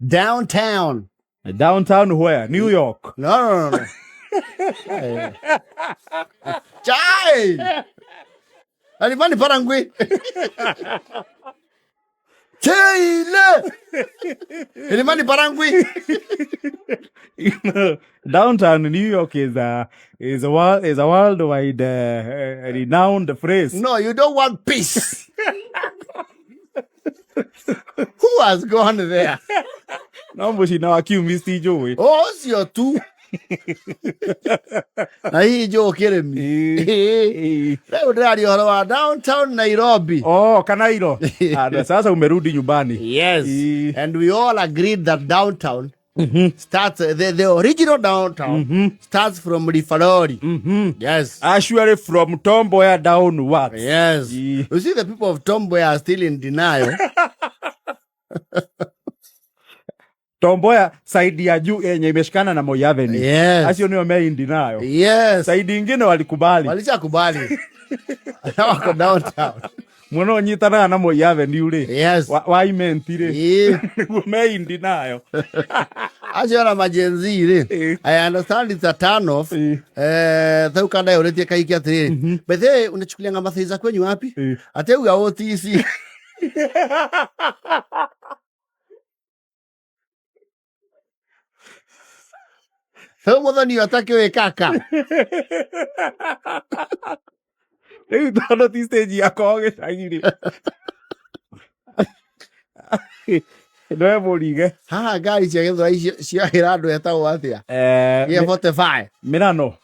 Downtown. Downtown where? New York. No. Chai. Alimani parangwi. Chile. Alimani parangwi. Downtown New York is a worldwide renowned phrase. No, you don't want peace. Who has gone there? No, she now accused Mr. Joey. Oh, it's your two. Na hii Joe Keremi. Leo ndio downtown Nairobi. Oh, Kanairo. Sasa umerudi nyumbani. Yes. And we all agreed that downtown starts the original downtown starts from Rifalori. Yes. Actually from Tom Mboya downwards. Yes. You see the people of Tom Mboya are still in denial. Tom Mboya side ya juu yenye imeshikana na Moi Avenue. Yes. Asio ni wame denial. Yes. Side nyingine walikubali. Walishakubali. Wako downtown. Mwono nyitana na Moi Avenue le. Yes. Waimentire. Yeah. Wame denial. Asio na majenzi le. I understand it's a turn off. Thau kada yoretie kaiki atiri. But they unachukulia ngamba thiza kwenyu wapi? Ate uga OTC. Thau modhani watake we kaka. Ei tono ti stage ya koge sagiri. No molige. Ha gari cia gethwa cia hirando etagwo atia. Ye 45. Milano.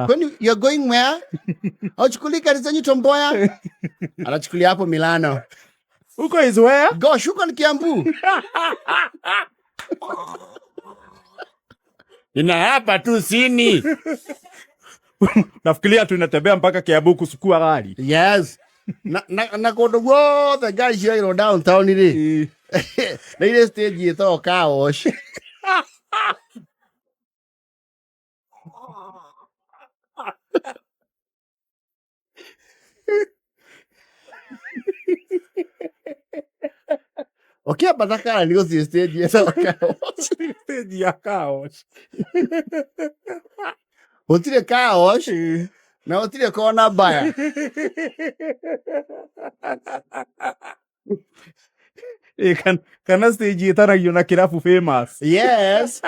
When you're going where? Achukuli gari zenyu Tom Mboya. Anachukulia hapo Milano. Uko is where? Gosh, uko ni Kiambu. Ina hapa tu sini. Nafikiria tunatembea mpaka Kiambu kusukua gari. Yes. Na kodo wo the guys here downtown ile. Na ile stage yeto kaosh. Okay, badaka ni gosi stage yeto kaosh. Stage ya kaosh. Otire kaosh. Na otire kona baya. Kana stage yetara yona kirafu famous. Yes.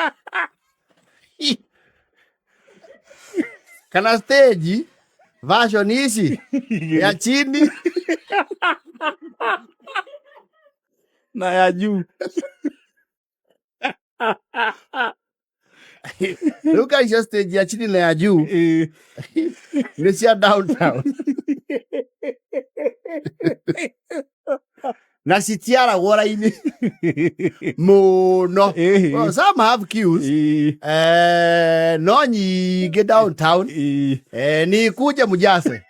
Kana stage version hizi ya chini na ya juu. Look at your stage ya chini na ya juu. Ni cia downtown. Na sitiara wora-ini. Muno. Well, some have queues. No nyingi downtown. Ni kuja mujase.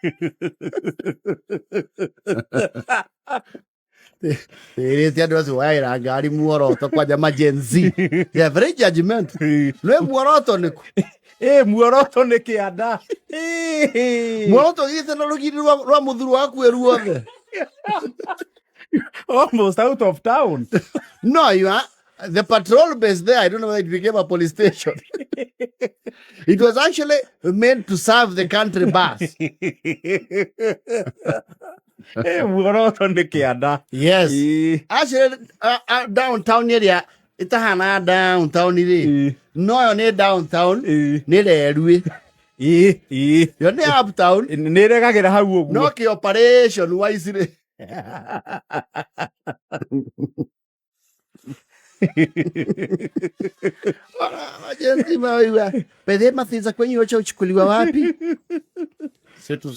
Tia ndozi waira ngari muoroto kwa jama Gen Z. They are very judgmental. No muoroto niku. Muoroto ni kianda. Muoroto gite na rugiri rwa muthuru waku eruothe. Almost out of town. No, you are the patrol base there. I don't know whether it became a police station. It was actually meant to serve the country bus. Yes. Actually, downtown area, itahana downtown area. No, you're downtown. Near Rui. You're near uptown. No, the operation. Why is it? Majenzi mawiwa. Pede mathiza kwenye wacha uchukuliwa wapi?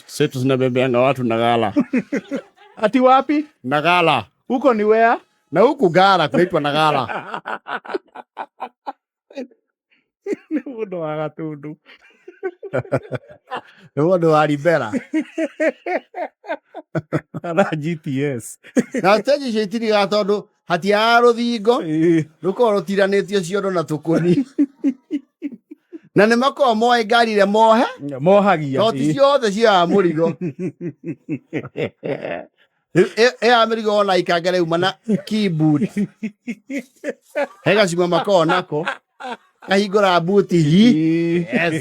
Setu zinabebeanga watu Nagala. Ati wapi? Nagala. Huko ni where? Na huku Gara kunaitwa Nagala. Mudo wa Gatundu. Mudo wa Libera. Ana GPS. Na teji chetiri gatondu hatiaro thingo. Ruko rotiranetio ciondo na tukuni. Na nĩ makoo moe ngari ĩrĩa mohe mohagia no ti ciothe cia mũrigo. Amerigo ona ikagere umana keyboard. Hega cima makona ko. Kahigora buti hi. Yes.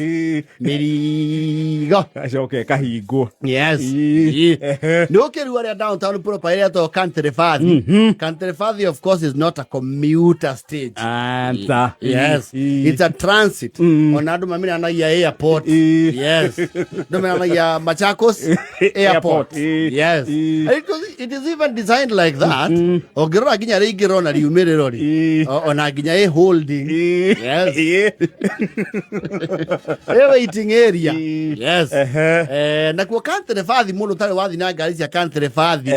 Mirigo. Okay, kahigo. Yes. No keru area downtown puro pa area to Country Fadhi. Country Fadhi of course is not a commuter stage. Yes. It's a transit. Onadu mamina na ya airport. Yes. Domina na ya Machakos airport. Yes. It is even designed like that. Ogero aginya re igero na riumere rori. Ona aginya holding. Yes. Waiting area. Yes. Na kwa Country Fadhi muno tare wathi na ngari cia Country Fadhi.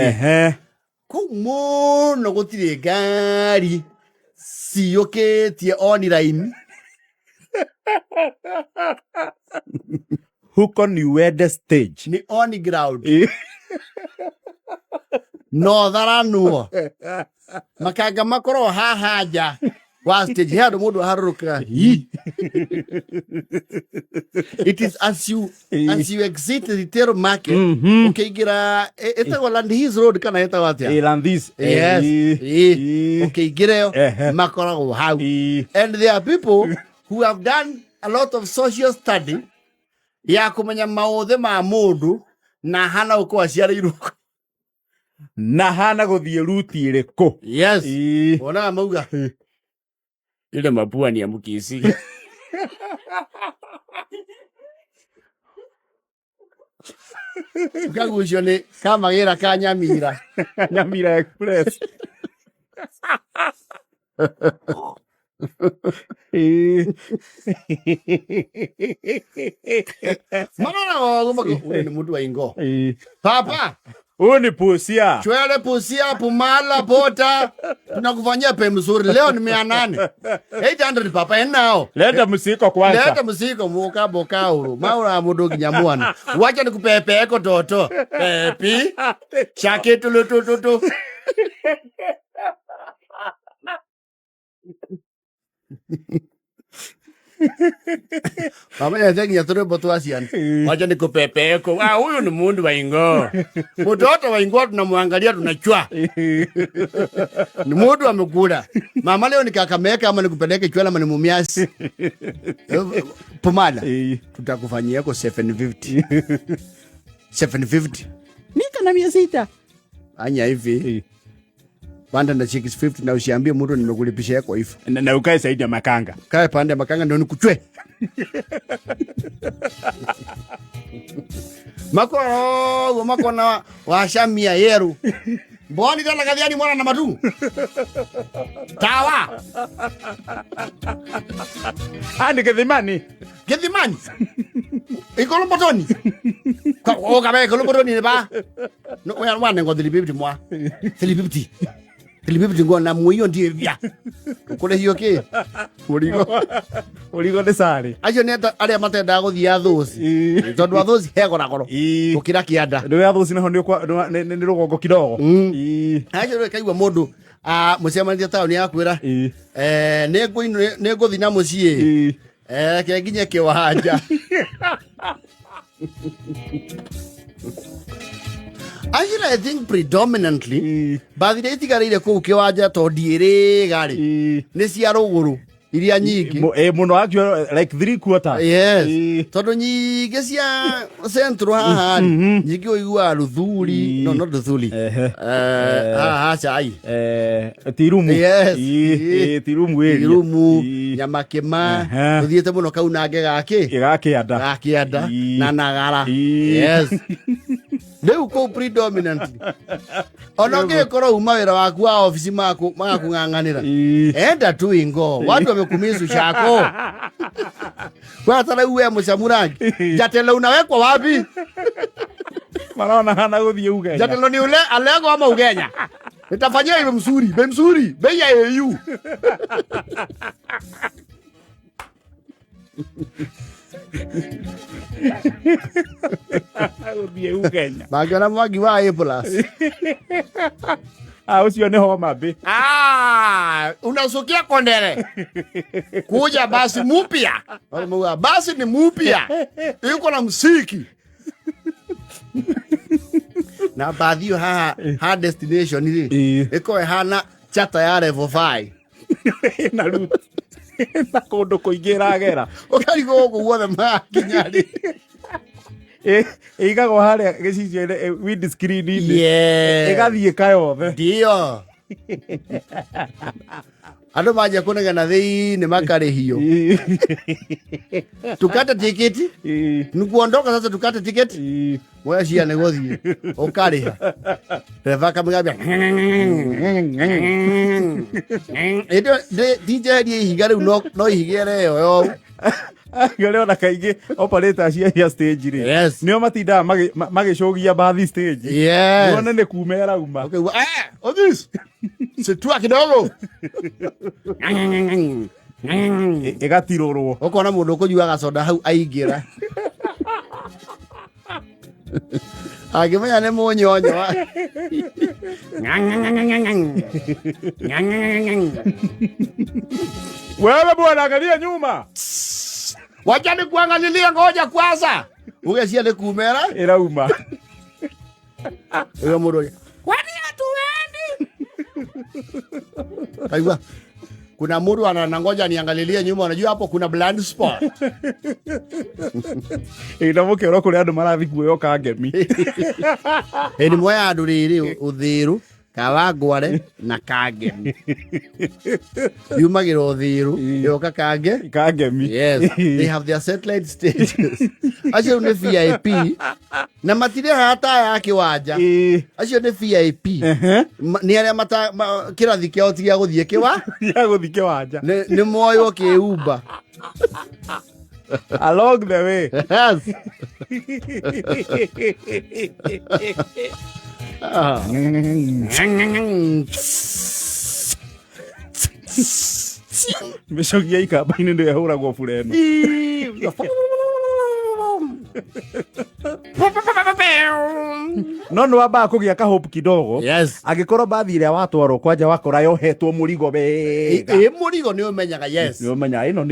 Kou muno gutire ngari ciukitie online. Huko ni wede stage. Ni on ground. No tharanuo. Makanga makoro hahaja. Wa stage here mundu haruruka. It is as you exit the retail market. Okay, gira eta Landis road kana eta watia. Landis. Yes. Okay, gira makora go how. And there are people who have done a lot of social study ya kumenya maothe ma mundu na hana uko aciariruka. Na hana guthie ruti iriko. Yes. Ona mauga. Ile mapua ni ya Mukisi. Kagucio ni kama gira ka Nyamira. Nyamira Express. Manana ngomba ni mtu wa Ingo. Papa Uni pusia. Chwele pusia pumala pota. Tunakufanyia pe mzuri. Leo ni 800. 800 papa enao. Leta musiko kwanza. Leta musiko muka boka uru. Maura mudogi nyamuana. Wacha nikupepe eko toto. Pepi. Shake tulutututu. Mama ya zengi ya tore botu asian. Wacha nikupepe eko. Huyu ni mundu wa Ingo. Mtoto wa Ingo tunamwangalia tunachua. Ni mundu amekula. Mama leo nikakameka ama nikupeleke Chwele ama ni Mumias. Pomada. Tutakufanyia kwa 750. 750. Nika na 600. Anya hivi. Panda na 650 na usiambie mtu nimekulipisha yako hivyo. Na ukae saidi ya Makanga. Kae pande ya Makanga ndio nikuchwe. Mako na washamia yeru. Mboni tala kadhiani mwana na matu. Tawa. Andi Gethimani. Gethimani. Ikolombotoni. Kwa kabe ikolombotoni ba. No ya wane ngo 350 mwa. 350. 350 ngo na muyo ndiye vya. Kule hiyo ke. Urigo de sare. Ajo neta aria matenda guthia thuci. Tondu wa thuci hego na goro. Ukira kianda. Ndio ya thuci naho ndio ni rugongo kidogo. Ajo ro kaigwa mundu mucemanithia tauni yakwira. Nego thina mucie. Ke nginya kiwanja. I think predominantly bathire itigarire ku kiwanja to ndiire gari ni cia ruguru iria nyingi muno akio like 3/4. Yes. Tondu nyingi cia centro haha nyingi oigua Ruthuri no not Ruthuri chai Tirumu. Yes. Tirumu area. Tirumu Nyamakema uthiete muno kau na gakianda na Nagara. Yes. Leo ko predominantly. Onoge koro umawira waku wa ofisi mako ng'ang'anira. Enda tu Ingo. Watu wamekumisu chako. Kwa tala uwe mshamurangi. Jatelo unawekwa wapi? Maraona hana guthie Ugenya. Jatelo ni ule alego ama Ugenya. Nitafanyia iwe mzuri. Bei ya EU. Magana mwagi wa A+. Ucio ni Homa Bay. Unasukia Kondere. Kuja basi mupya. Basi ni mupya. Yuko na msiki. na bathi yo ha destination ri iko hana chata ya level 5 na route na kondo kuingira gera ukarigo guothe makinyari igago haria gicicioine windscreen ini igathie kayothe ndio andu maja kunegana thiini makarihio tukate tiketi nikuondoka sasa tukate tiketi wewe cia ne gothie ukariha reva kamugambia edo DJ higa riu no ihigere yo ngale ona kaingi operators cia stage ri nio matinda magicogia bathi stage wona ne kumera uma okay this se tu kidogo igatirorwo ukona mundu kunyuaga soda hau aingira agimenya ne munyonyo wewe bwana angalia nyuma wacha ni kuangalilia ngoja kwanza ugecia ni kumera irauma iyo mundu kwani hatuendi aiwa kuna mundu anangoja niangalilie nyuma unajua hapo kuna blind spot ndamuke ro kuri andu marathi kuoyo kangemi ni moya andu riri uthiru Kawangware na Kangemi yumagiro thiru yoka Kangemi yes they have their satellite stages acio ni VIP na matire hata ya kiwanja acio ni VIP ni aria mata kirathi kiao tigia guthie kiwanja ni moyo kiumba along the way yes Meshogia ikamba-ini ndio yahuragwo bureno no wamba kugia ka hope kidogo agikorwo bathi ria watwarwo kwanja wakora yohetwo murigo wega murigo ni umenyaga yes ni umenya ino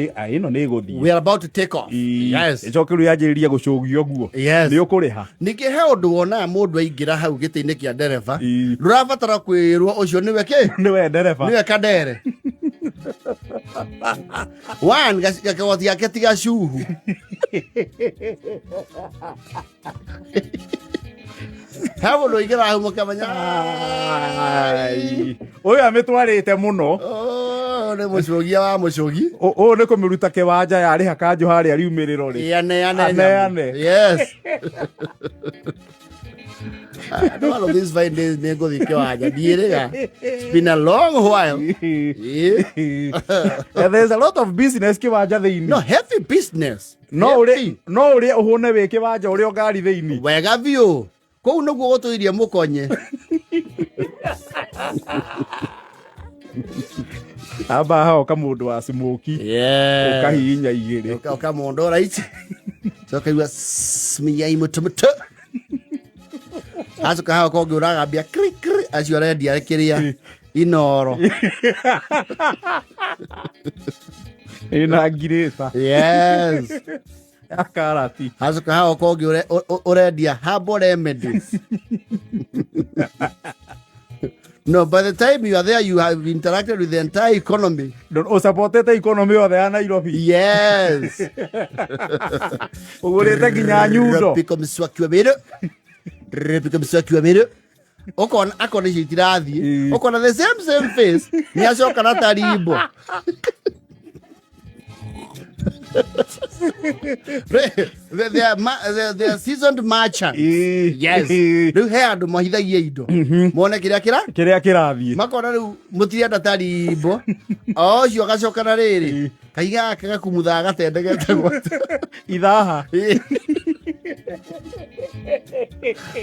ni guthii we are about to take off yes icokeru yanjiriria gucugio guo ni ukuriha niki he undu wona mundu aingira hau giti-ini kia ndereva ndurabatara kwirwo ucio niwe ki niwe ndereva niwe kadere wan gakawati yake tiga shuhu Havo no igira hau mukamenya oya metwarite muno ne mucogia wa mucogi ne kumiruta kiwanja yari hakanjo haria riumiriro ri ane yes all of these fine days ne go kiwanja diere it's been a long while there's a lot of business kiwanja theini no heavy business no uri uhune wi kiwanja uri ngari theini wega biu kou niguo gutuirie mukonye aba hao kamundu wa smoki ukahinya igiri ukamundu right so kaigua smiyai mutumtu azuka hao kongi uragambia kri kri acio arendia kiria inoro ina ngirita yes akarati azuka hao kongi urendia herbal remedies no by the time you are there you have interacted with the entire economy don't support the economy of the Nairobi yes ugurite ginya nyundo piko mswaki wa mero repika mswaki wa mero okona akona hitirathi okona the same face ni acoka na tarimbo they are seasoned merchants yes riu he andu mahithagia indo mone kiria kirathie makona riu mutirienda tarimbo ocio gacoka na riri kaiga kagakumutha gatendegete gwata ithaha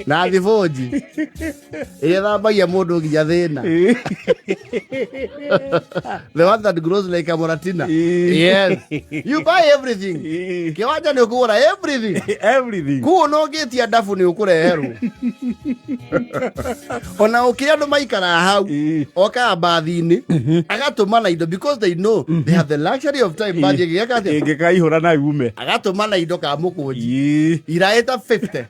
na thiboji thambagia mundu nginya thina the one that grows like a moratina yes you buy everything kiwanja ni ukugura everything kuo no ngitia ndabu ni ukureherwo ona ukiria andu maikara hau oka bathi-ini agatumana indo because they know they have the luxury of time bathi giaka ingikaihura na yume agatumana indo ka mukunji iraeta 50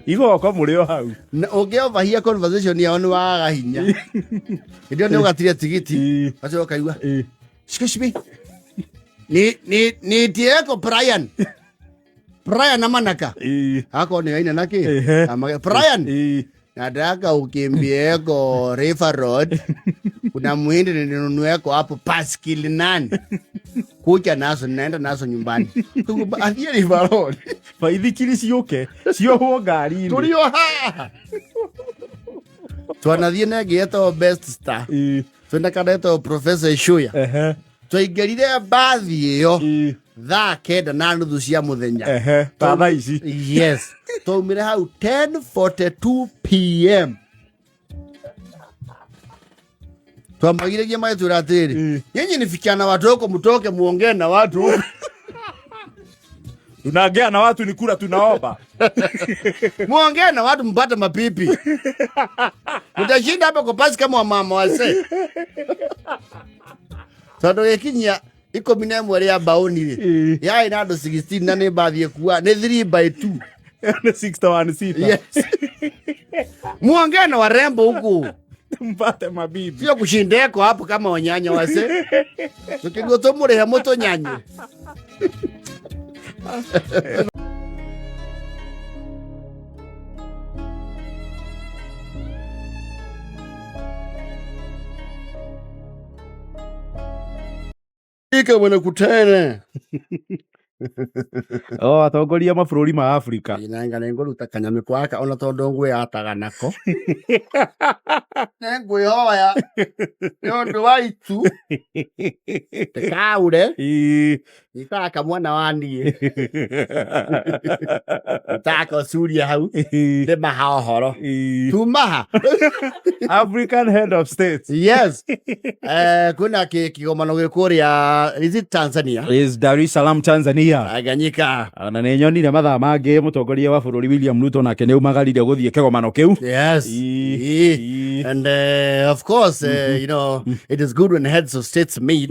igo kwa murio hau ungeovahia conversation yao ni waga hinya ndio ni ugatiria tigiti acho kaigua excuse me ni Diego Brian Amanaka ako ni aina naki Brian nataka ukimbie ko River Road kuna muhindi ninunue ko hapo paskili 9 kuja nazo naenda nazo nyumbani athie River Road faithikiri cioke ciohwo ngari turio ha twanathie na geto best star twenda kadeto Professor Ishuya twaingerire bathi iyo thaa 9:30 cia muthenya thaa ici yes twaumire hau 10:42 p.m. twamagiragia maitwira atiri nyinyi nifikiana watu huko mtoke muongee na watu tunaongea na watu ni kura tunaomba muongee na watu mpate mapipi mtashinda hapa kwa pasi kama mama wase Sado yekinya iko minemo ya baoni ya ina ndo 16 na ne bathie kuwa ne 3/2 na 61 sita yes muongee na warembo huku mpate mabibi sio kushindeko hapo kama wanyanya wase tukigoto mure moto nyanye ika wanakutana atongoria mabũrũri ma Afrika inanga nengo ruta kanyame kwaka ona tondo ngwe ataga nako nengo yoya yondo waitu tekaure itaka mwana wani itaka suria hau de mahahoro tumaha African head of state yes kuna kigomano gikuria is it Tanzania is Dar es Salaam Tanzania aganyika na nä nyonire mathaa mangä må tongoria wa bå rå ri William Ruto nake nä umagarire gå thiä kä gomano kä u yes and of course you know it is good when heads of states meet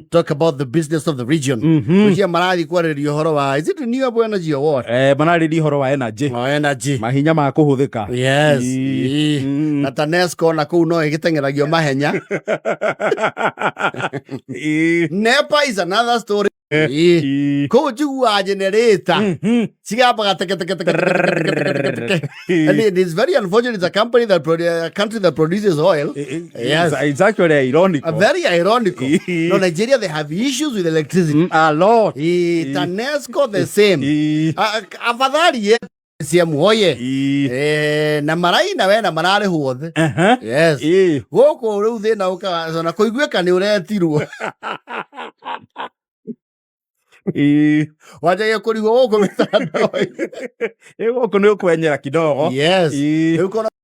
talk about the business of the region ukia marathi kwarĩrĩria ũhoro wa is it renewable energy or what manarĩrĩria ũhoro wa energy mahinya ma kũhũthĩka yes na TANESCO na kũu no ĩgĩteng'eragio mahenya NEPA is another story ko jua generator sigaba and it is very unfortunate. It's a company that a country that produces oil. Yes, it's actually ironic. Very ironic. No, Nigeria, they have issues with electricity a lot. TANESCO the same. Afadhali siamuoye na marai na we na marare huothe yes goko riu thina ukazona kuiguika ni uretirwo waje kurigwo goko mitandao goko ni ukwenyera kidogo yes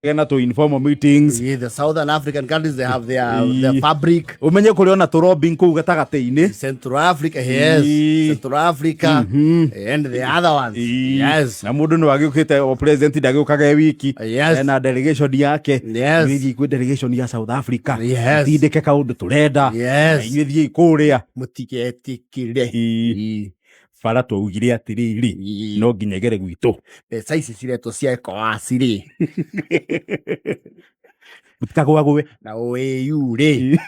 gena to informal meetings the Southern African countries they have their fabric umenye kuri ona to lobbying ku gatagate-ini Central Africa yes Central Africa and the other ones yes na mundu no agiukite o president ndagiukaga wiki na delegation yake yes ku delegation ya South Africa yes ndike kaundu turenda yes ithiĩ kuria mutiketikire bara twaugire atiriri no nginya gere gwitũ mbeca ici ciretwo cia ECOWAS-rĩ mutikagwagwe na OAU-rĩ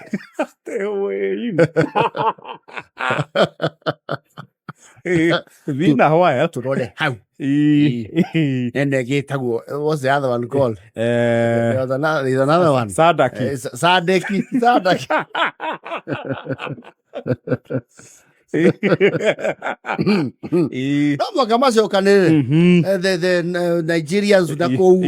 thina hoya turore hau ene gitagwo what's the other one called there's another one Sadaki no kama sio kanene the Nigerians nako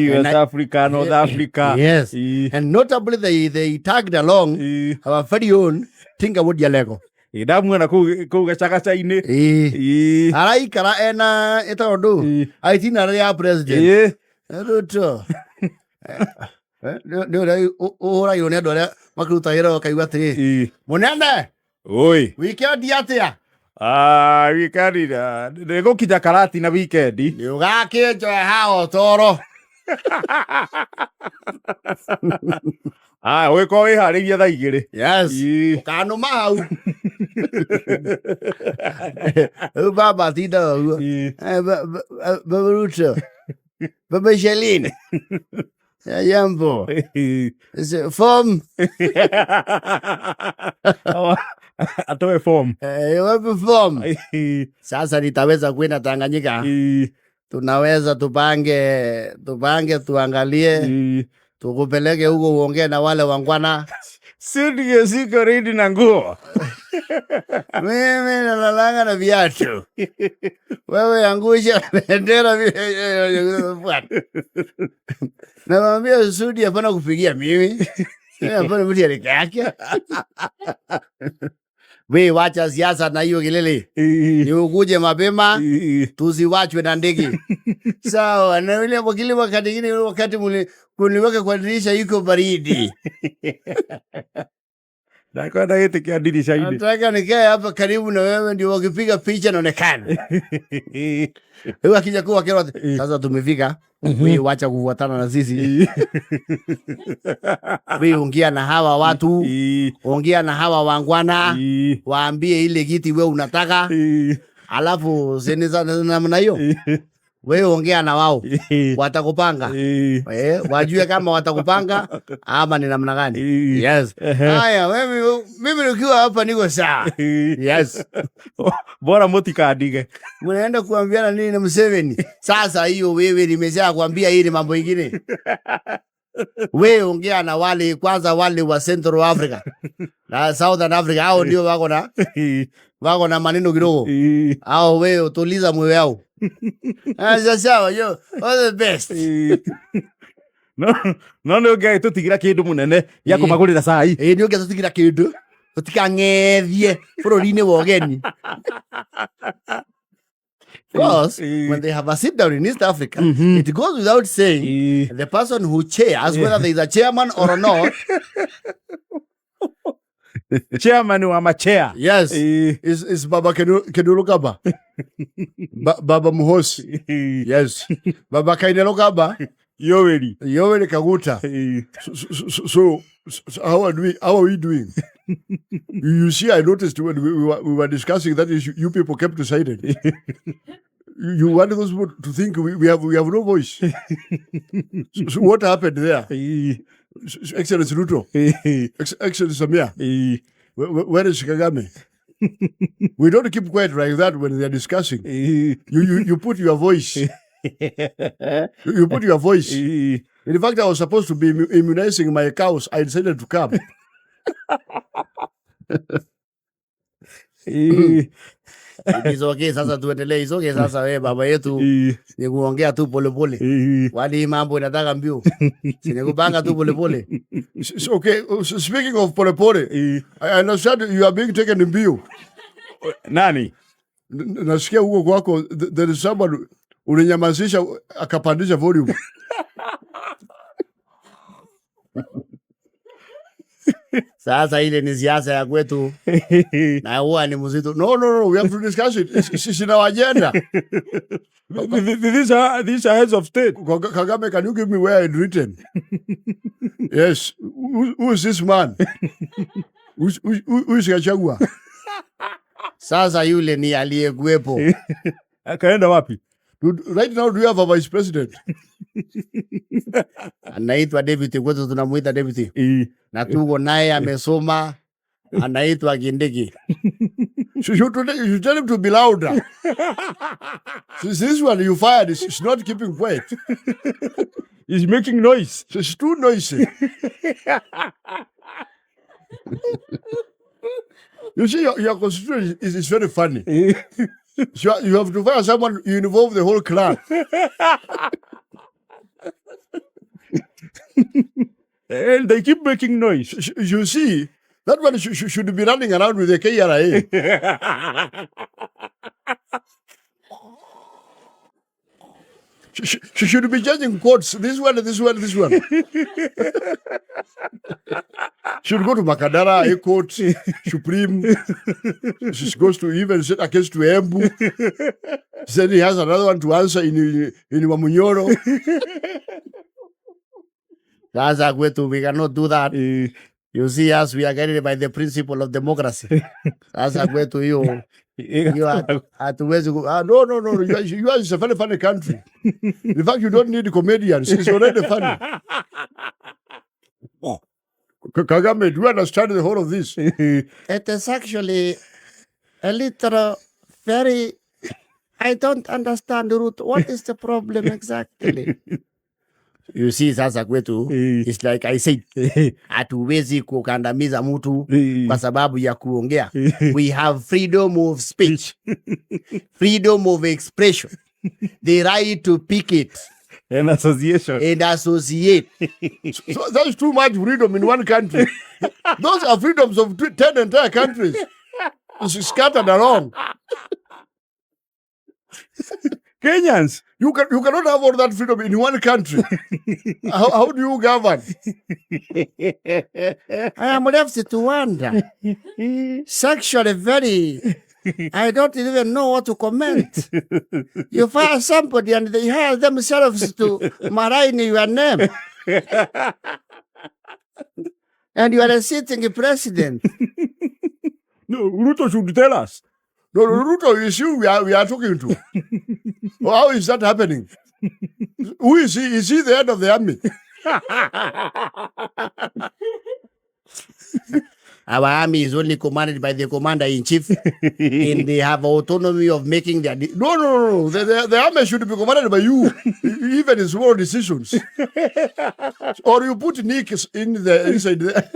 West Africa North Africa yes and notably they tagged along our very own Tinga Wodia Lego idamwena ku gacagaca-ini araikara ena etondu aitina ya president Ruto no urayo ne ndore makuruta hero kaigua atiri munene oi weekend atia weekend nego kija karati na weekend ni ugakinjo hao toro we ko we harigia thaa igiri. Yes. Kano mau. Baba tida. Baba Ruto. Baba Shalin. Yambo. Form. Atoe form. Wapi form. Sasa nitaweza kwenda Tanganyika. Tunaweza tupange tuangalie. Tukupeleke huko uongee na wale wangwana. Sio siko ready na nguo. Mimi nalalanga na viatu. Wewe angusha bendera namwambia Sudi hapana kupigia mimi. Hapana mtu alika yake. We wacha siasa na hiyo kelele. Ni ukuje mapema tusiwachwe na ndege. Sawa, na ile wakati kuniweka kwa dirisha yuko baridi. Nataka yete kwa dirisha hili. Nataka nikae hapa karibu na wewe ndio wakipiga picha naonekana. Wewe akija kwa kero sasa tumefika. Wewe wacha kufuatana na sisi. Wewe ongea na hawa watu, ongea na hawa wangwana, waambie ile kiti wewe unataka. Alafu zeneza namna hiyo. Wewe ongea na wao. Watakupanga. Wajue kama watakupanga ama ni namna gani. Yes. Haya, mimi nikiwa hapa niko sawa. Yes. Bora motika adige. Mnaenda kuambiana nini na Museveni? Sasa hiyo wewe nimesha kuambia hili mambo mengine. Wewe ongea na wale kwanza wale wa Central Africa. Na Southern Africa hao ndio wako na maneno kidogo. Hao wewe utuliza moyo wao. Sawa yo, all the best. No gay tutigira kindu munene ya kumagurira sai. Ndio gay tutigira kindu. Tutikangethie bururi-ini wa ugeni. Because when they have a sit down in East Africa, it goes without saying the person who chairs, whether there is a chairman or not, chairman wa chair. Yes, is Baba Keduru Kaba. Baba Muhosi. Yes. Baba Kainelo Kaba. Yoweri Kaguta. So how are we doing? You see, I noticed when we were discussing that issue, you people kept silent. You want those people to think we have no voice. So what happened there? Excellency Ruto. Excellency Samia. Where is Kagame? We don't keep quiet like that when they're discussing. You put your voice. You put your voice. In fact, I was supposed to be immunizing my cows. I decided to come. It's okay, sasa tuendelee. It's okay, sasa wewe baba yetu ni kuongea tu polepole. Wali mambo inataka mbio. Sinikupanga tu polepole. Okay, speaking of polepole, I understand you are being taken in mbio. Nani? Nasikia huko kwako there is someone ulinyamazisha akapandisha volume. Sasa ile ni siasa ya kwetu. Na huwa ni mzito. No, we have to discuss it. It's in our agenda. These are heads of state. Kagame, can you give me where it's written? Yes. Who is this man? Who is Gachagua? Sasa yule ni aliyekuwepo. Akaenda wapi? Right now, do you have a vice president? Anaitwa Deputy, kwetu tunamuita Deputy. Na tuko naye amesoma, anaitwa Kindiki. You tell him to be louder. This one you fired, she's not keeping quiet. He's making noise. She's too noisy. You see, your constitution is very funny. You have to fire someone, you involve the whole clan. And they keep making noise. You see, that one should be running around with the KRA. She should be judging courts. This one. Should go to Makadara, High Court, Supreme. She goes to even set a case to Embu. Then he has another one to answer in Wamunyoro. Sasa kwetu, we cannot do that. You see us, we are guided by the principle of democracy. Sasa kwetu hiyo hatuwezi. No. You are a very funny country. In fact, you don't need comedians. It's already funny. Kagame, do you understand the whole of this? It is actually a little very... I don't understand, Ruth. What is the problem exactly? You see, sasa kwetu, it's like I said, hatuwezi kukandamiza mtu kwa sababu ya kuongea. We have freedom of speech, freedom of expression, the right to picket, and associate. So that's too much freedom in one country. Those are freedoms of 10 entire countries scattered around. Kenyans, you cannot have all that freedom in one country. How do you govern? I am left to wonder. Sexually very... I don't even know what to comment. You fire somebody and they hire themselves to malign your name. And you are a sitting president. No, Ruto should tell us. No, Ruto is you we are talking to. How is that happening? Who is he? Is he the head of the army? Our army is only commanded by the commander-in-chief, and they have autonomy of making their... No. The army should be commanded by you, even in small decisions. Or you put Nick inside there.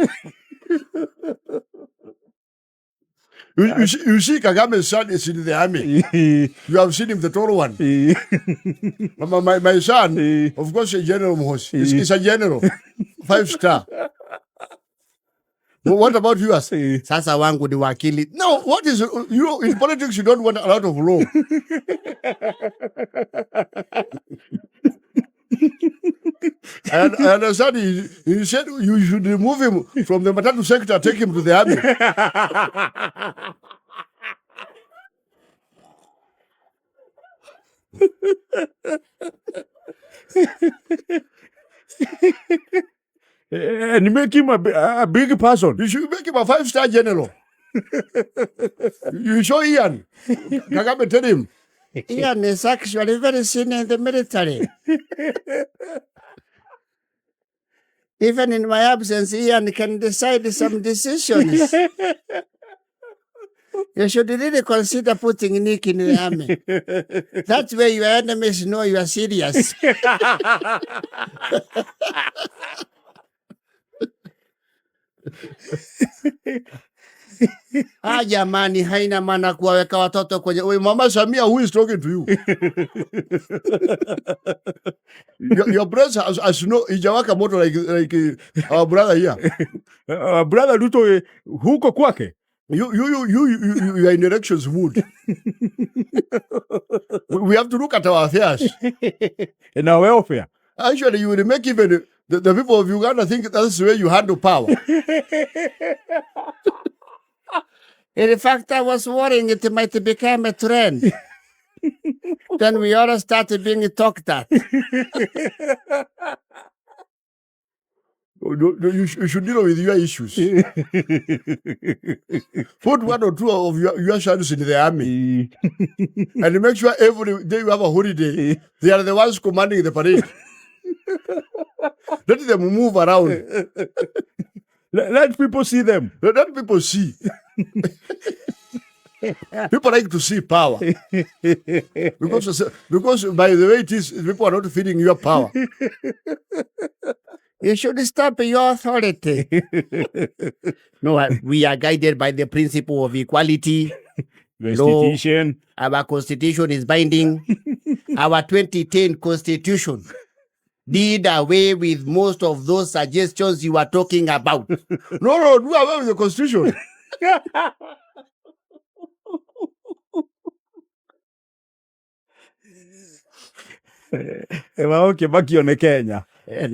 You see Kagame's son is in the army. You have seen him, the tall one. My son, of course, a general. He's a general. 5-star. What about yours? Sasa wangu ni wakili. No, what is... You in politics, you don't want a lot of law. I understand he said you should remove him from the Matatu sector, take him to the army. And make him a big person. You should make him a 5-star general. You show Ian. Kagame, tell him. Ian is actually very senior in the military. Even in my absence, Ian can decide some decisions. You should really consider putting Nick in the army. That way your enemies know you are serious. Jamani, haina maana kuwaweka watoto kwenye... Mama Samia, who is talking to you? Your breast has no... Ijawaka moto like our brother here. Our brother Ruto, huko kwake. You are in elections mood. We have to look at our affairs. And our welfare. Actually, you will make even the people of Uganda think that's the way you handle power. In fact, I was worrying it might become a trend. Then we all started being talked at. You should deal with your issues. Put 1 or 2 of your shadows in the army. And make sure every day you have a holiday. They are the ones commanding the parade. Let them move around. Let people see them. Let people see. People like to see power. Because by the way it is, people are not feeling your power. You should stop your authority. No, we are guided by the principle of equality. Constitution. Our constitution is binding. Our 2010 constitution did away with most of those suggestions you are talking about. No, do away with the constitution. Okay, bakione Kenya. Hii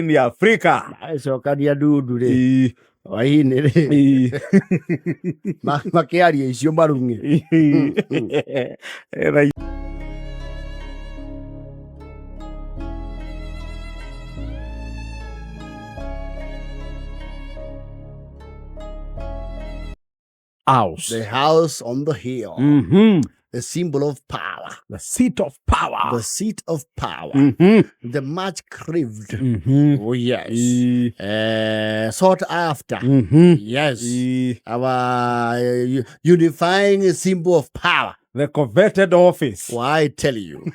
ni Afrika. So kadia dudu le. Waini ri. Makiaria icio marungi. House. The house on the hill. The symbol of power. The seat of power. The seat of power. The much craved. Oh, yes. Sought after. Yes. Our unifying symbol of power. The coveted office. Why, I tell you.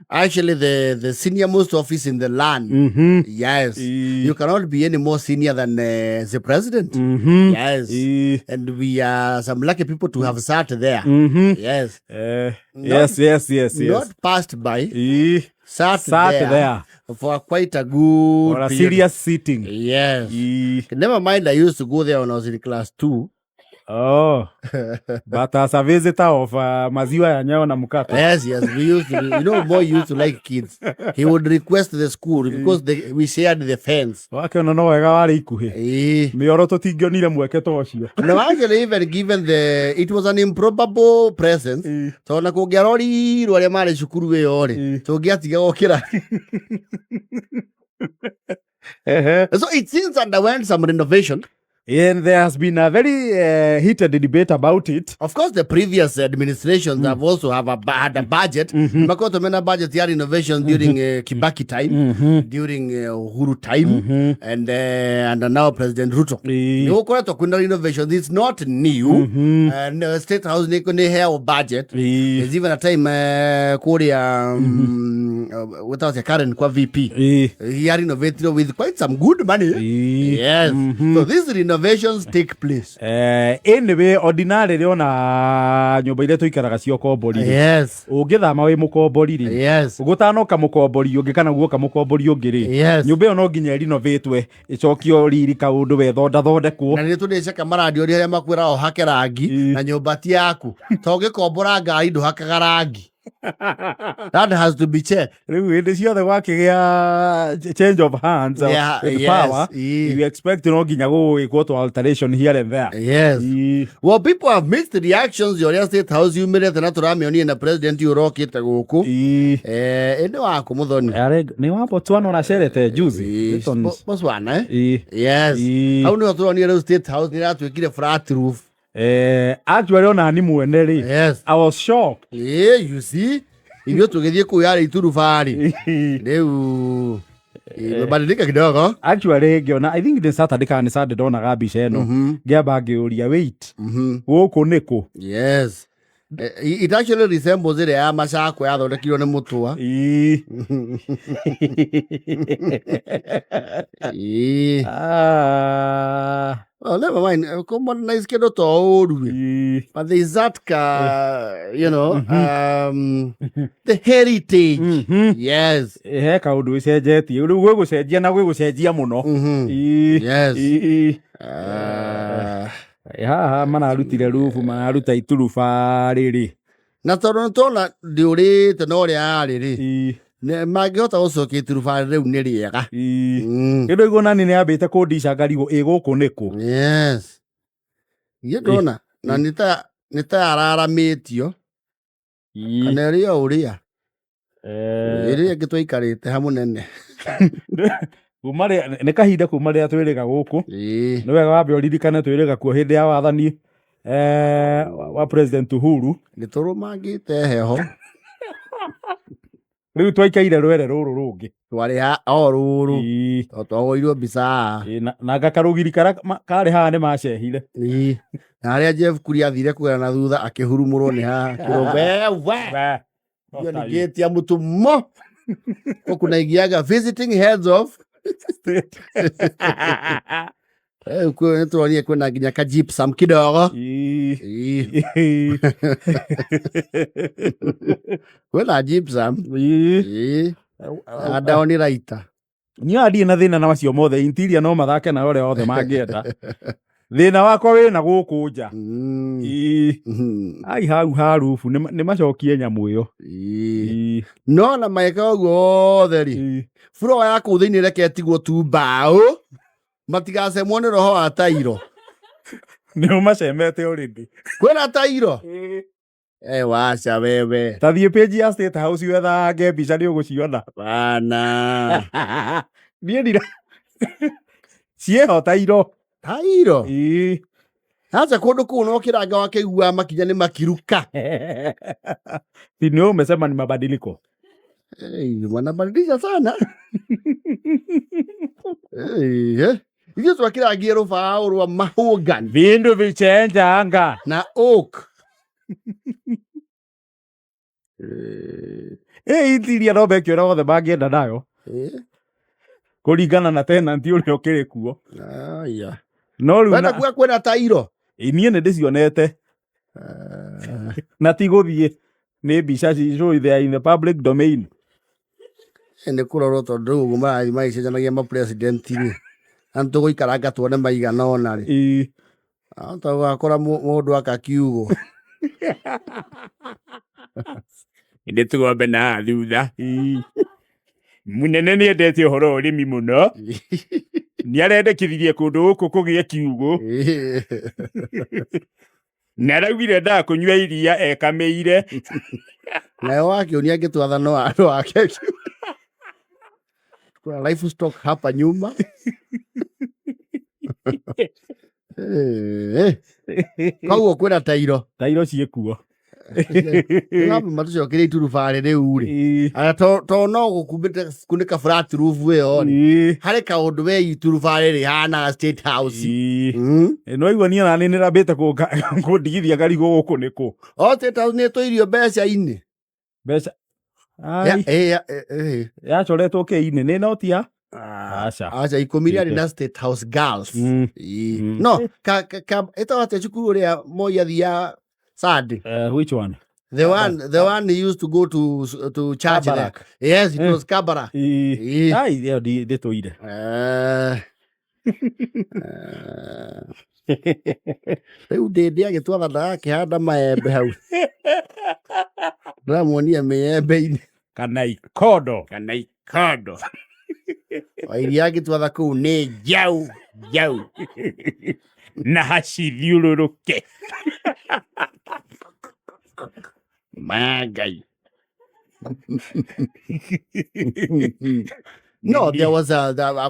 Actually, the senior most office in the land. Yes. You cannot be any more senior than the president. Yes. And we are some lucky people to have sat there. Yes. Yes. Not passed by. Sat there for quite a good or a period. Serious sitting. Yes. Never mind, I used to go there when I was in class 2. Oh, but as a visitor of maziwa ya nyao na mkate. Yes, we used to, boy used to like kids. He would request the school because we shared the fence. Wake no wega wari ikuhi. Mioro tutingionire mweke tocio. No, actually even given it was an improbable presence. So na kugerori rware mari cukuru iyo ri. Tungiatiga gukira. So it since underwent some renovation. And there has been a very heated debate about it. Of course, the previous administrations have also had a budget. Makoto mena budget ya renovation during Kibaki time, during Uhuru time, and now President Ruto. Kuna renovation. It's not new. And State House ne have budget. There's even a time Korea without a current kwa VP. He renovated with quite some good money. Yes. So this innovations take place. Anyway, ordinarily ona nyumba ile tuikaraga cio kombori. Yes. Ungithama wi mukombori ri. Yes. Ugutanoka mukombori ungi kana guoka mukombori ungi ri. Yes. Nyumba iyo no nginya rinovatwe icokio riri kaundu we thondekwo. Na ni tuneceka maradi ori aria makwira o hake rangi na nyumba ti yaku. To ngikombora ngari nduhakaga rangi. That has to be checked. It is the work change of hands with power. You expect no ginyago go to alteration here and there. Yes. Well, people have mixed reactions. Your State House, you made it na turamioni na president you rock it guku. Ende wako muthoni. Ni wapo tuano na sherete juzi. Botswana Yes. How no turani State House ni ratwikire flat roof. Actually on ani mwene ri. Yes. I was shocked. You see? Hivyo tugethie kuyara ituru fari. Leo badilika kidogo. Actually ngiona I think the Saturday kan Saturday dona gabisha eno. Ngiamba ngiuria wait. Guku niko. Yes. It actually resembles it ya macako ya thondekirwo ni mutwa. Well, never mind. Come on, nice kid to old. But there's that, the heritage. Yes. Kaundu icenjetie. Riu gwe gucenjia na gwe gucenjia muno. Yes. Haha manarutire rufu manaruta ituruba riri. Na tondu tona ndiurite no ria ariri. Ne magihota gucokia ituruba riu ni riega. Kindu igona ni ambite kundisha ngarigo iguku niku. Yes. Ye dona na nita araramitio. Kana rio uria. Iria gitwikarite hamunene. Kumari ne kahinda kumari atwirega guku. Ni wega wambe uririkane twirega kuo hindi ya wathani wa President Uhuru. Giturumangite heho. Riu twaikaire rwere ruru rungi. Twari ha o ruru. Twagoirwo mbica. Na gakarugiri kari ha ni macehire. Na aria Jeff Kuria athire kugera na thutha akihurumurwo ni ha. Wewe. Yo ni gate ya mutumo. Kuna igiaga visiting heads of state. Kwa tuonie kuna nginya ka gypsum kidogo. Kuna gypsum. Adaoni raita. Ni adi na thina na macio mothe interior no mathake na ore othe mangienda. Thina wakwa we na guku nja. Ai hau harufu ni macokie nyamu iyo. No na maika guo theri. Floor yako thiini reke tigwo tu mbao. matigacemwo nĩ roho wa Tairo. Nĩ ũmacemete already. Kwĩna Tairo? Wacha wewe. Tathiĩ page ya State House wethange mbica nĩ ũgũciona. Bana. Niĩ ndira. Ciĩho Tairo. Tairo? Acha kũndũ kũu no kĩranga wakĩigua makinya nĩ makiruka. Si ndio umesema ni mabadiliko? Wanabadilisha sana. Hivyo twakirangie rũbaũ rwa mahogany. Vindu vichenjanga. Na oak. Itiria no bekĩra othe mangĩenda nayo. Kũringana na tenant ũrĩa ũkĩrĩ kuo. Aya. No rĩu wenda kuga kwĩna Tairo? Niĩ nĩ ndĩcionete. Na ti gũthiĩ. Nĩ mbica ciĩ there in the public domain. Nĩ kũrorwo tondũ ũguo maicenjanagia ma-president-inĩ. Anĩ tũgũikaranga tuone maigana ona rĩ. Tũgakora mũndũ akakiugwo. Ĩndĩ tũgombe na thutha. Mũnene nĩ endete ũhoro ũrĩmi mũno. Nĩ arendekithirie kũndũ gũkũ kũgĩe kiugũ. Nĩ araugire nda kũnyua iria ekamĩire. Nayo wakĩũnia angĩtwatha no andũ wake. Kuna livestock hapa nyuma. Koguo kwĩna Tairo? Tairo ciĩkuo. Matucokerie iturubarĩ rĩu rĩ. To no gũkunĩka flat roof ĩyo rĩ. Harĩ kaũndũ we iturubarĩ rĩhana State House. No igua niĩ nani nĩrambĩte kũndigithia karigũ gũkũ nĩkũ. State House nĩ ĩtũirio mbeca-inĩ. Mbeca? Yacoretwo kĩ-inĩ nĩ noti ya? Acha 10 arĩ na State House Girls. No, ĩtagwo atĩa cukuru ũrĩa Moi athiaga Sunday? Which one? The one he used to go to church there. Yes, it was Kabarak. Ai, ndĩtũire. Rĩu ndĩndĩ agĩtwatha ndagakĩhanda maembe hau. Ndĩramuonia mĩembe-inĩ. Kana ikondo. Iria agĩtwatha kũu nĩ jau. Na hacithiũrũrũke. Magai. No, there was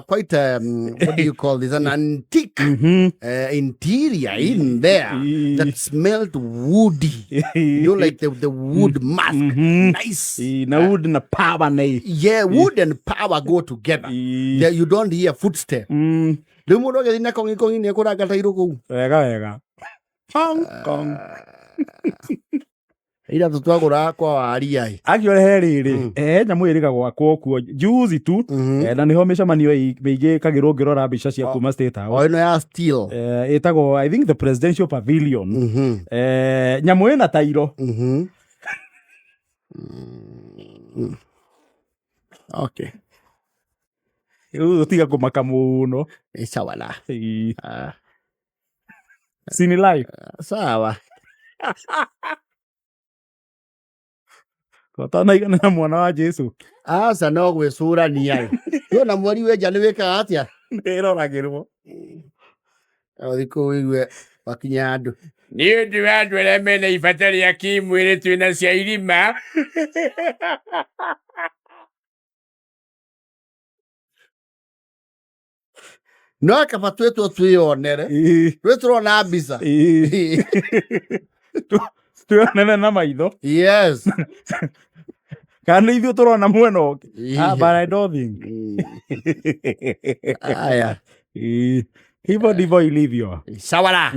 quite what do you call this? An antique interior in there that smelled woody. You know, like the wood mask. Nice. Na wood na power na. Yeah, wood and power go together. There you don't hear footstep. Rĩu mũndũ agĩthiĩ na kongi nĩ ekũranga Tairo kũu. Wega. Hong Kong. Ira tutwagũra kwa waria. Akĩorehe rĩrĩ. Nyamũ ĩrĩga gwakwo kuo. Juzi tu. Na nĩho mĩcemanio mĩingĩ kagĩrwo ngĩrora mbica cia kuma State House. Ĩno ya steel. Ĩtagwo I think the Presidential Pavilion. Nyamũ ĩna Tairo. Okay. Rĩu tiga kũmaka mũno. Sawa la. Sini live. Sawa. Tanaigana na mwana wa Jesu. Aca no gwĩcũrania. Tuona mweri wenja nĩ wĩkaga atĩa? Nĩroragĩrwo. Thikũ wĩigue wakinya andũ. Nĩ ũndũ wa andũ arĩa mena ibata rĩa kĩmwĩrĩ twĩna cia irima. No kaba twĩtwo twĩonere. Twĩtũrona mbica. Twĩonere na maitho. Yes. Kana ithuĩ tũrona mwena ũngĩ. But I don't think. Aya. Hivyo ndivyo ilivyo. Sawa la.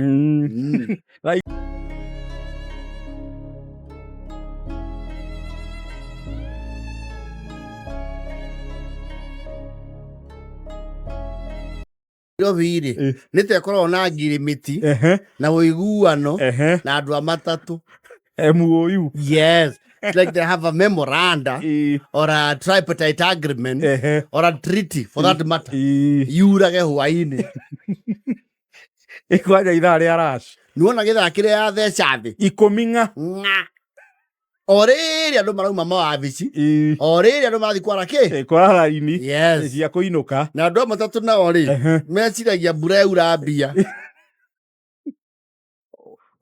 Viri nĩ tekorwo na ngirimiti na ũiguano na andũ a matatũ. MOU. Yes. Like they have a memoranda or a tripartite agreement or a treaty for that matter. Yurage hwainĩ. Ikwaja ithaa rĩa rash. Nuona gĩthaa kĩrĩa yatheca thĩ. 10 ng'a. Orĩrĩ andũ marauma mawabici. Orĩrĩ andũ marathi kwara kĩ? Kwara raini. Yes. Cia kũinũka. Na andũ matatũ nao rĩ meciragia mbura yaura mbia.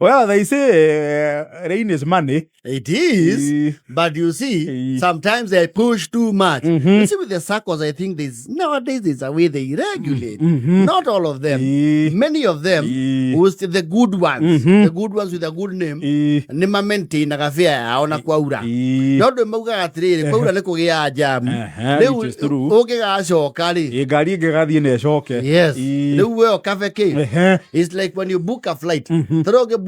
Well, they say rain is money. It is, but you see, sometimes they push too much. You see, with the circles, I think nowadays there's a way they regulate. Not all of them. Many of them, the good ones, the good ones with a good name, nima maintain na gafia yao na kwaura. Nondu maugaga atiriri, kwaura ni kugia jamu. Riu ũngĩgacoka rĩ, ngari ĩngĩgathiĩ na ĩcoke. Yes. Riu we okabe kĩ? It's like when you book a flight.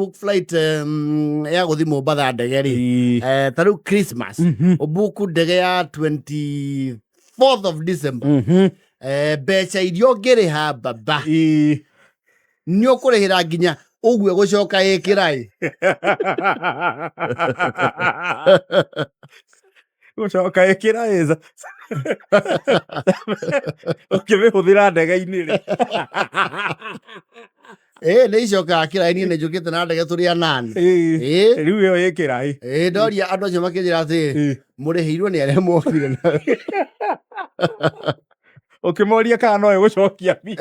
Book flight ya guthi Mombatha ndege ri taru Christmas ubuku ndege ya 24th of December becha irio ngiriha baba ni ukurihira nginya ugwe gucoka ikirai gucoka ikirai ukĩmĩhũthĩra ndege-inĩ rĩ. Nĩ icokaga kĩraĩ-inĩ nĩ njũkĩte na ndege tũrĩ anani. Rĩu ĩyo ĩ kĩraĩ. Ndoria andũ acio makĩnjĩra atĩ mũrĩhĩirwo nĩ arĩa mokire. Ũkĩmoria kana no ĩgũcokia mbia.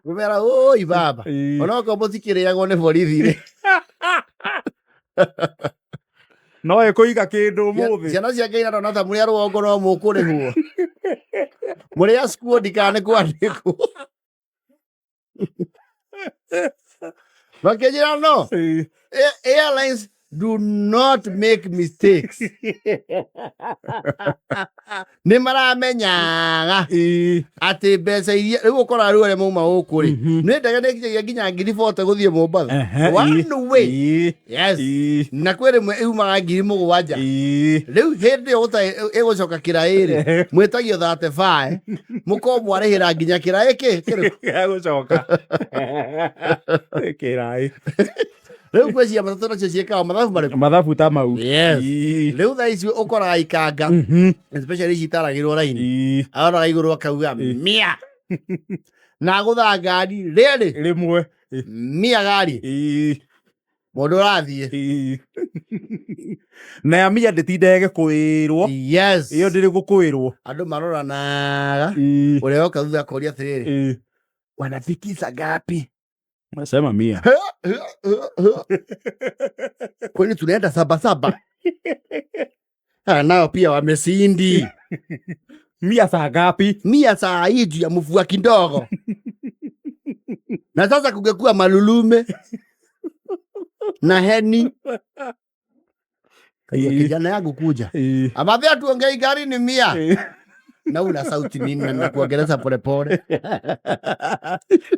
Ngũmera oi baba. Onokorwo mũtikĩrĩagwo nĩ borithi rĩ. No ĩkũiga kĩndũ ũmũthĩ. Ciana ciake inatona ta mũrĩ a rũgongo no mũkũrĩhwo. Mũrĩ a skuodi kana nĩ kwandĩkwo. Makejira no. Airlines do not make mistakes. Nĩ maramenyaga atĩ mbeca iria rĩu ũkora rĩu arĩa mauma gũkũ rĩ nĩ ndege nĩ ĩkinyagia nginya 40,000 gũthiĩ Mombatha. One way. Yes. Na kwĩ rĩmwe yumaga 7,000. Rĩu hĩndĩ ĩyo ĩgũcoka kĩraĩ rĩ mwĩtagio 35 mũkorwo mwarĩhĩra nginya kĩraĩ gĩgũcoka kĩraĩ. Rĩu kwĩcia matatũ nacio ciĩkaga mathabu marĩkũ? Mathabu ta mau. Yes. Rĩu thaa ici ũkoraga ikanga especially ici itaragĩrwo raini aroraga igũrũ akauga mia na agũthaa ngari rĩrĩ rĩmwe mia gari mũndũ ũrathiĩ na ya mia ndĩtindaga gĩkũĩrwo. Yes. Ĩyo ndĩrĩ gũkũĩrwo. Andũ maroranaga ũrĩa woka thutha akoria atĩrĩrĩ wanafikisha ngapi? Nasema mia. Kwani tunaenda saba. Nao pia wamesindi. Mia saa ngapi? Mia saa hii juu ya mvua kidogo. Na sasa kungekuwa malulume na heni. Kijana yangu kuja. Amabia tuongei gari ni mia. Na una sauti nini na kuongeleza polepole.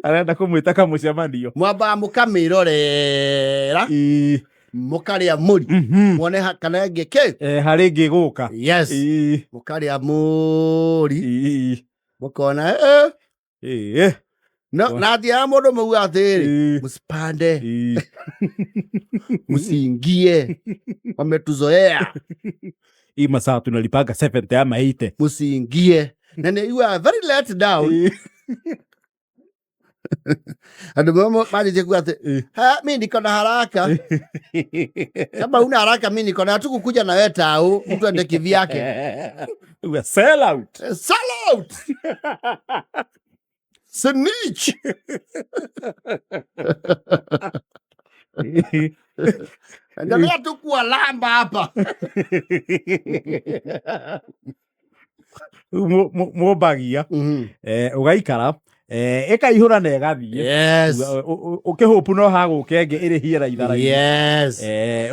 Arenda kũmwĩta kamũcemanio. Mwamba mũkamĩrorera mũkarĩa mũri muone kana ĩngĩ kĩ harĩ ĩngĩ gũka. Yes. Mũkarĩa mũri mũkona na atia mũndũ mauga atĩrĩ msipande msiingie wametuzoea. Hii masaa tunalipanga 70 ama 80. Msiingie. Na you are very let down. Ando mama maji kuwa mimi niko na haraka. Kama una haraka mimi niko na hatukukuja na wewe tao mtu ende kivyake. We sell out. Sell out. Snitch. Ndio tu kuwa lamba hapa. Mũmbagia ũgaikara ĩkaihũra na ĩgathiĩ. Yes. Ũkĩhopu no hagũke ĩngĩ ĩrĩ hiera ithara-inĩ. Yes.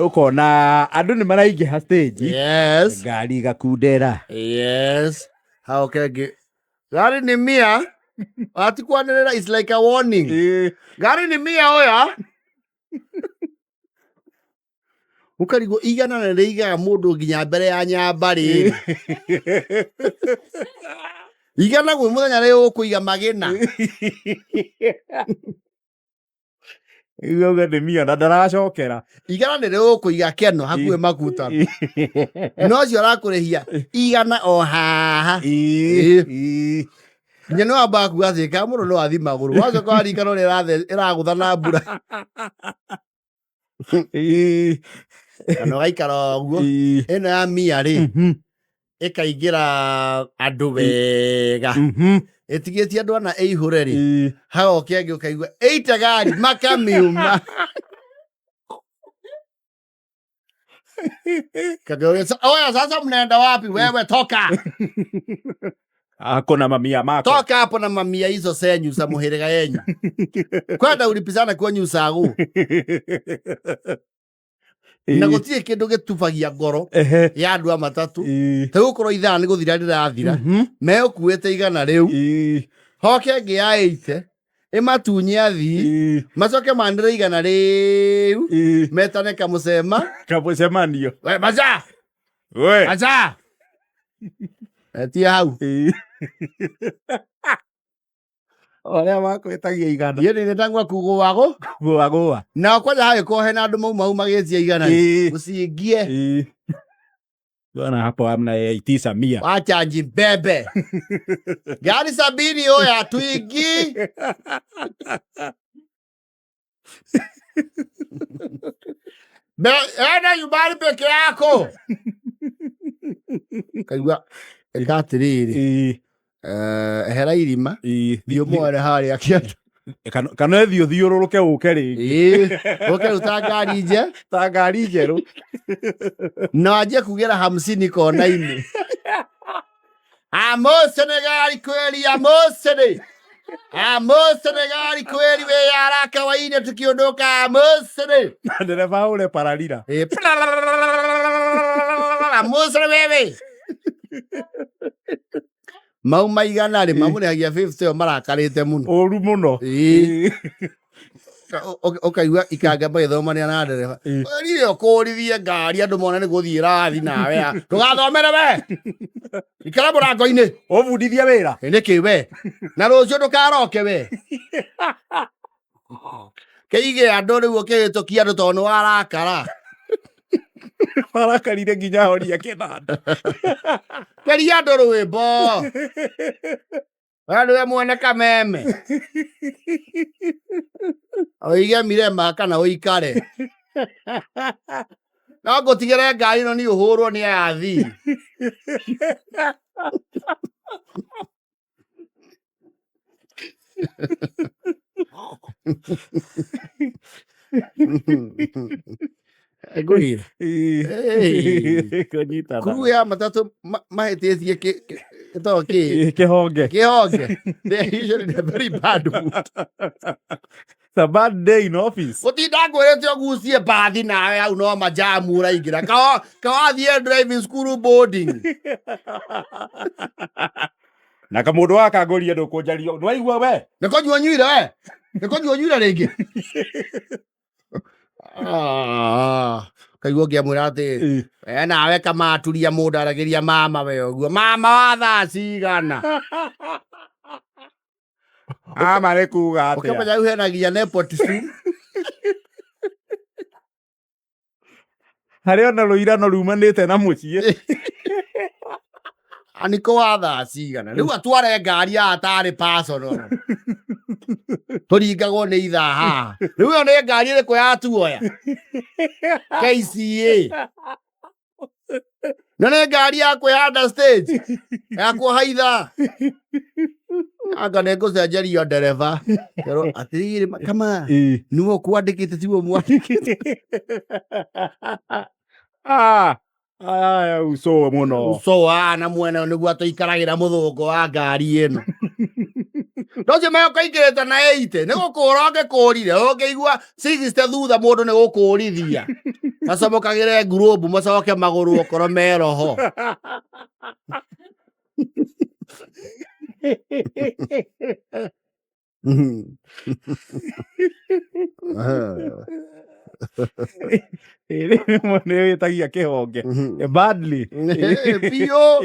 Ũkona andũ nĩ maraingĩha stage. Yes. Ngari gakundera. Yes. Hagũke gari ni mia. Atikwanĩrĩra is like a warning. Gari ni mia oya. Ukarigo igana na reiga mũndũ nginya mbere ya nyamba rĩ. Igana gwĩ mũthenya rĩ ũkũiga magĩna. Igauga nĩ mia na ndaracokera. Igana nĩ rĩ ũkũiga keno hakuhĩ makuta. No cio arakũrĩhia igana o haha. Nginya nĩ wambaga kuga atĩ ka mũndũ no athi magũrũ. Wacoka warikana ũrĩa ĩragũtha na mbura. kana gaikara uguo eno ya mia ri ikaingira andu wega etigetie andu ana eihore ri hao kiagi ukaigua eita gari makamiuma oya sasa mnaenda wapi wewe toka Hakuna mamia mako. Toka hapo na mamia hizo senyu za muhirega yenyu. Kwenda ulipizana kwenyu sagu. Na gutie kindu gitufagia ngoro ya andu a matatu. Tegukorwo ithaa ni guthira ndirathira. Me ukuite igana riu. Hoke ngiaite. Imatunye athi. Macoke mandire igana riu. Metane kamucema. Kamucemanio. We maza. We. Maza. Tia hau. Oria makwetagia igana. Ye ni ndangwa kugwago. Kugwago. Na kwaja hayo ko hena andu mau magiecia igana. Usiingie. Bwana hapo amna ya itisa 100. Wacha njibebe. Gari 70 oya tuingi. Ena nyumbani peke yako. Kaigua ekatiriri hera irima thio mware hari akiandu kana ethio thiururuke uke ringi uke utangari nje tangari njeru no aje kugira 50 kona-ini Senegali kweli Senegali kweli we yara kawaida tukiondoka Senegali dereva ule paralila wewe mau maigana ri mamurihagia 50 o marakarite muno oru muno okaigua ikanga magithomania na ndereba rire ukurithie ngari andu mona ni guthii rathi nawe ndugathomere we ikara murango-ini ubundithia wira niki we na rucio ndukaroke we keige andu riu ukihitukia andu tondu warakara Warakarire nginya horia kinanda. Keria andu rwimbo. Wandu we mwene kameme. Oige mirema kana uikare. No ngutigire ngari no ni uhurwo ni athi. Agreed. Kuru ya matatu mahetiethie kihonge. They're usually in a very bad mood. It's a bad day in office. Utinda ngwirete ogucie bathi nawe au no majamu uraingira kawathie driving school boarding. Na kamundu akagoria ndukunjario ndwaigua we nikonyua nyuire ringi kaigua ngiamwira ati nawe kamaturia mundu aragiria mama we uguo mama wa thaa cigana amare kuga atia ukamenya uhenagia nepotism hari ona ruirano rumanite na mucie aniko wa thaa cigana riu atware ngari atari personal turingagwo ni ithaa haha riu yo ni ngari iriku yatuoya KCA no ni ngari yakwa ya understage yakwa haitha anga nigucenjerio ndereva pero atiriri kama niwe kwandikite tiwe mwandikite aya uso muno na mwene niguo atuikaragira muthungo wa ngari ino ndocio meyo kaingirite na 80 nigukura ngikurire ungiigua 60 thutha mundu nigukurithia macomokagire ngurubu macoke maguru okoro meroho mwene witagia kihonge badly pio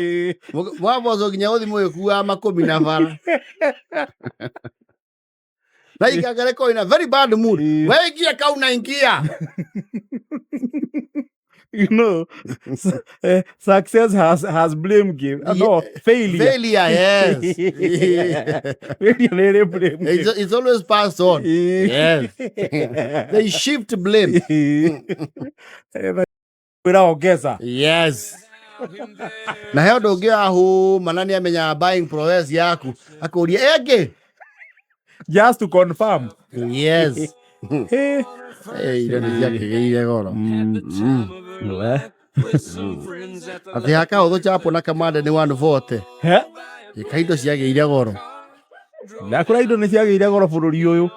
mwabozo nginya uthi mwikuwa 10 na bara na ikagere ko in a very bad mood wegia kauna ingia you know success has blame game no failure yes failure blame it's always passed on yes they shift blame Wira ongeza. Yes. Na heo ndungia hu manani amenya buying process yaku. Akuria ege. Just to confirm. Yes. Ile ni yake ile goro. Ati haka utho chapo na kamande ni 140. He? Ikaindo ciage ile goro. Ndakura indo ni ciage ile goro bururi uyu.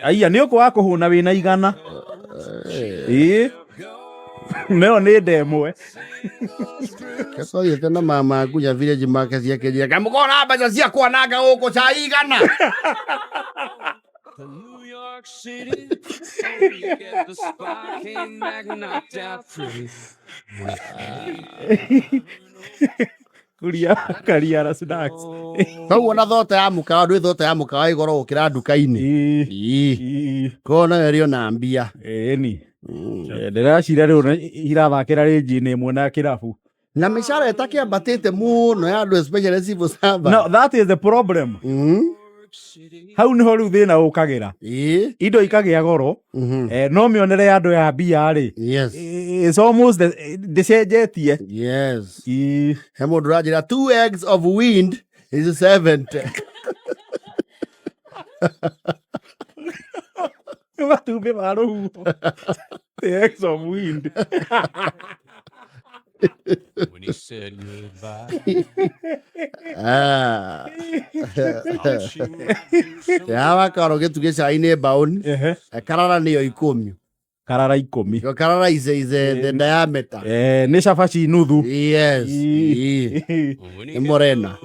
Aya ni uko wako huna wina igana. Neo ni demwe. Keso yete na mama kunya village market yake dia. Kamukona baza cia kwanaga huko cha igana. New York City, you get the spot, came back knocked out free. Kuria snacks. Kau na thota ya mukawa ndwi thota ya mukawa igoro gukira nduka-ini. Kona erio na mbia. Ni. Ndiracira riu irathakira ringi-ini imwe na kirabu. Na mishara itakiambatite muno ya andu especially civil servant. No, that is the problem. Hau niho riu thina ukagira. Indo ikagia goro. No mionere ya andu ya mbia ri. Yes. It's almost the cenjetie. Yes. He mundu rajira 2 eggs of wind is 70. Matumbĩ ma rũhuho. The eggs of wind. When he said goodbye. Ya wakaro gitu gicaine bauni. Karara niyo 10. Karara 10. Yo karara is the diameter. Ni cabaci nuthu. Yes. Ni morena.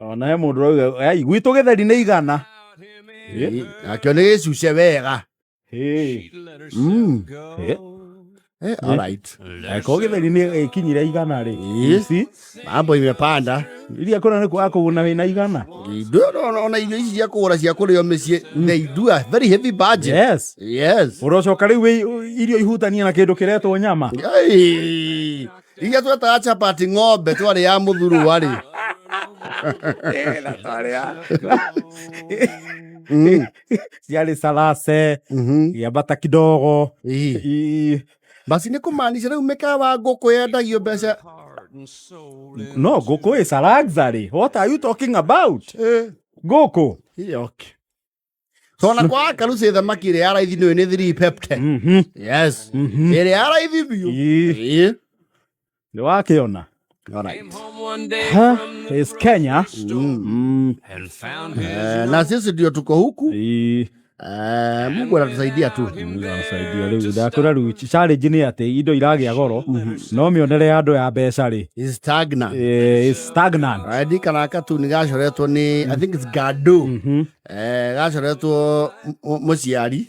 Ona he mundu rauga ai gwitu githeri ni igana. Akio ni gicuce wega. All right. Ko githeri ni kinyire igana ri. Si. Mambo imepanda. Iria kuna ni kwa kuguna wina igana. Ona irio ici cia kugura cia kurio micii they do a very heavy budget. Yes. Yes. Urocoka riu irio ihutania na kindu kiretwo nyama. Iria twetaga chapati ng'ombe twari ya muthuru wari. Ciarĩ salase yambata kidogo. Basi nĩ kũmaanisha rĩu mĩkawa ngũkũ yendagio mbeca. No, ngũkũ is a luxury. What are you talking about? Ngũkũ. Okay. So na kwa karu se thamaki ĩrĩa ya raithi nĩyo nĩ 3 pepte. Yes. Ĩrĩa ya raithi biũ. Nĩ wakĩona. All right. It's Kenya. Na sisi ndio tuko huku. Mungu anatusaidia tu. Anasaidia rĩu ndakũra rĩu challenge nĩ atĩ indo iragia goro no mĩonere ya andũ ya mbeca rĩ is stagnant. Is stagnant. Adi kana katu ni gacoretwo ni I think it's Gado. Gacoretwo muciari.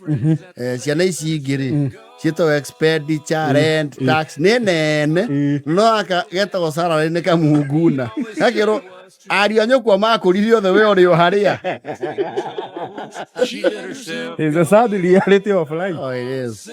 Ciana ici ingĩ cietwo expenditure rent tax nene no aka getagwo salary nĩ kamunguna akero aria nyokwa makũririo the way ũrĩ haria. It's a sad reality of life. Oh, it is.